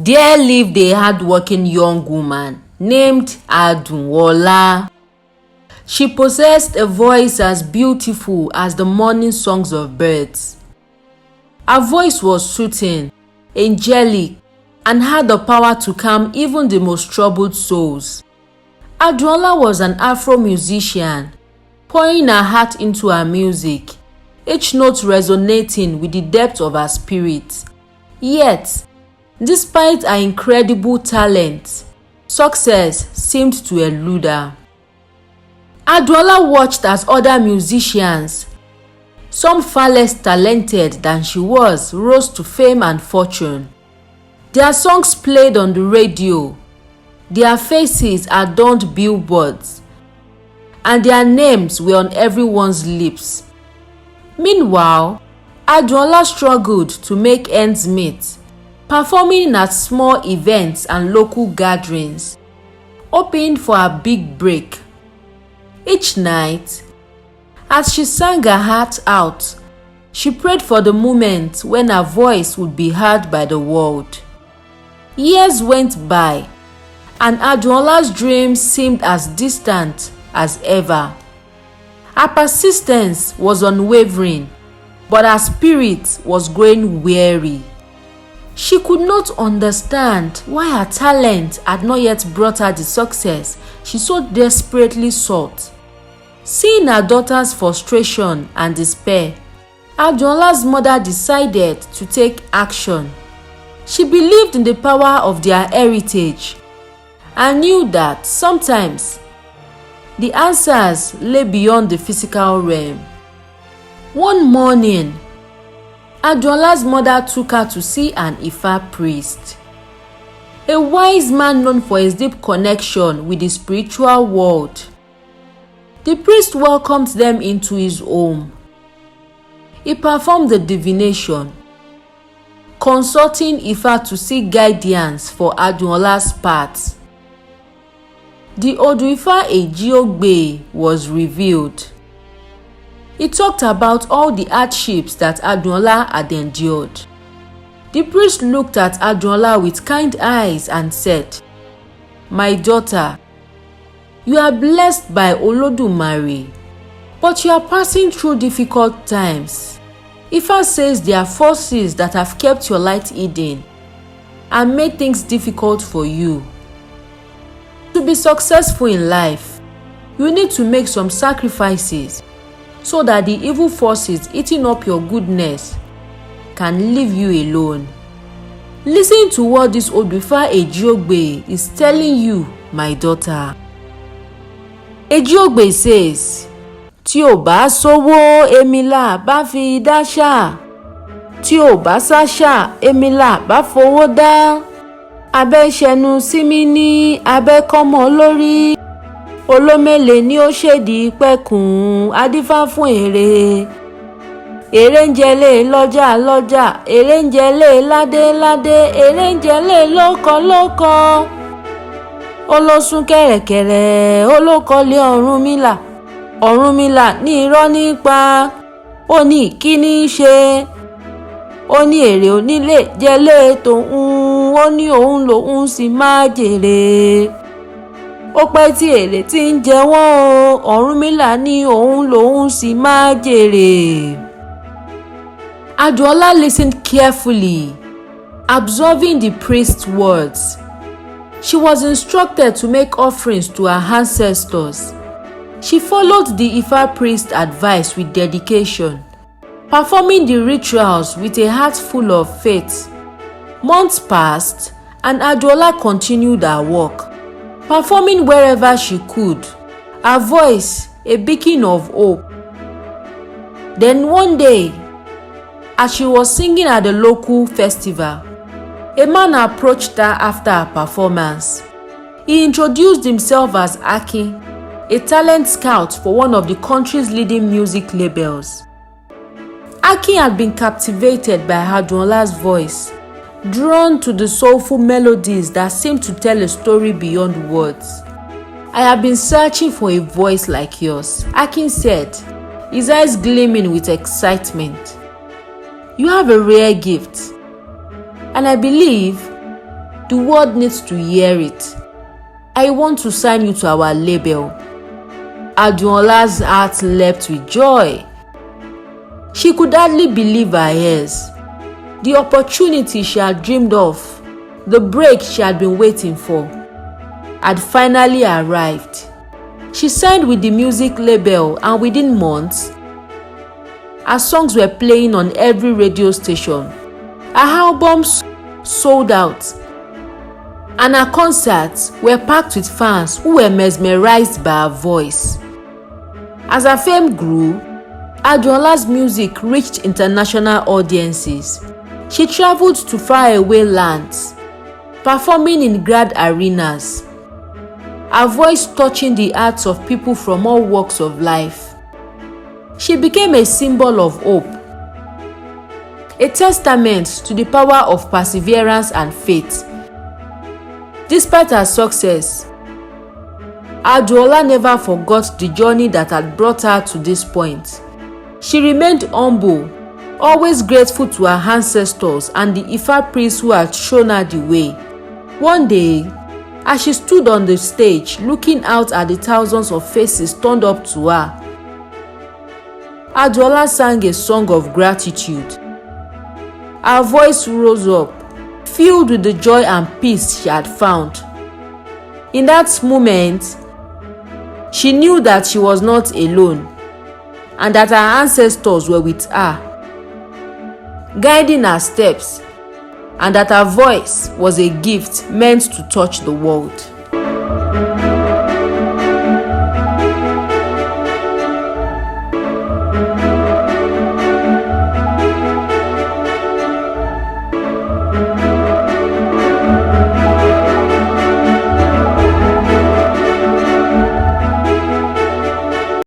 There lived a hard-working young woman named Adunola. She possessed a voice as beautiful as the morning songs of birds. Her voice was soothing, angelic, and had the power to calm even the most troubled souls. Adunola was an Afro musician, pouring her heart into her music, each note resonating with the depth of her spirit. Yet, despite her incredible talent, success seemed to elude her. Adunola watched as other musicians, some far less talented than she was, rose to fame and fortune. Their songs played on the radio, their faces adorned billboards, and their names were on everyone's lips. Meanwhile, Adunola struggled to make ends meet, performing at small events and local gatherings, hoping for a big break. Each night, as she sang her heart out, she prayed for the moment when her voice would be heard by the world. Years went by, and Adunola's dreams seemed as distant as ever. Her persistence was unwavering, but her spirit was growing weary. She could not understand why her talent had not yet brought her the success she so desperately sought. Seeing her daughter's frustration and despair, Adunola's mother decided to take action. She believed in the power of their heritage and knew that sometimes the answers lay beyond the physical realm. One morning, Adunola's mother took her to see an Ifa priest, a wise man known for his deep connection with the spiritual world. The priest welcomed them into his home. He performed the divination, consulting Ifa to seek guidance for Adunola's path. The Odu Ifa Ejiogbe was revealed. He talked about all the hardships that Adunola had endured. The priest looked at Adunola with kind eyes and said, "My daughter, you are blessed by Olodumare, but you are passing through difficult times. Ifa says there are forces that have kept your light hidden and made things difficult for you. To be successful in life, you need to make some sacrifices so that the evil forces eating up your goodness can leave you alone. Listen to what this Odu Ifa Ejiogbe is telling you, my daughter." Ejiogbe says, "Tí ò bá sówó èmi là bá fi dáṣà, tí ò bá sáṣà èmi là bá fowó dá, abẹ́ ṣẹnu sí mi ní abẹ́ kọ́mọ lórí, olómèlè ni ó ṣèdí pẹ̀kun adífá fún èrè, èrè ń jẹlé lọ́jà lọ́jà, èrè ń jẹlé ládé ládé, èrè ń jẹlé lóko lóko, olósùn kẹ̀rẹ̀kẹ̀rẹ̀ olókọlé Ọ̀rúnmìlà, Ọ̀rúnmìlà ní irọ́ nípa, ó ní kíní ṣe, ó ní èrè onílé jẹlé tòun, ó ní òun lòun sì máa jèrè, ó pẹ́ tí èrè tí ń jẹ wọ́n o, Ọ̀rúnmìlà ní òun lòun sì máa jèrè." Adunola listened carefully, absorbing the priest's words. She was instructed to make offerings to her ancestors. She followed the Ifa priest's advice with dedication, performing the rituals with a heart full of faith. Months passed, and Adunola continued her work, performing wherever she could, her voice a beacon of hope. Then one day, as she was singing at the local festival, a man approached her after her performance. He introduced himself as Aki, a talent scout for one of the country's leading music labels. Aki had been captivated by Adunola's voice, drawn to the soulful melodies that seemed to tell a story beyond words. "I have been searching for a voice like yours," Aki said, his eyes gleaming with excitement. "You have a rare gift, and I believe The world needs to hear it. I want to sign you to our label." Adunola's heart leapt with joy. She could hardly believe her ears. The opportunity she had dreamed of, the break she had been waiting for, had finally arrived. She signed with the music label, and within months, her songs were playing on every radio station. Her albums sold out, and her concerts were packed with fans who were mesmerized by her voice. As her fame grew, Adunola's music reached international audiences. She traveled to faraway lands, performing in grand arenas, her voice touching the hearts of people from all walks of life. She became a symbol of hope, a testament to the power of perseverance and faith. Despite her success, Adunola never forgot the journey that had brought her to this point. She remained humble, always grateful to her ancestors and the Ifa priests who had shown her the way. One day, as she stood on the stage looking out at the thousands of faces turned up to her, Adunola sang a song of gratitude. Her voice rose up, filled with the joy and peace she had found. In that moment, she knew that she was not alone and that her ancestors were with her, guiding her steps, and that her voice was a gift meant to touch the world.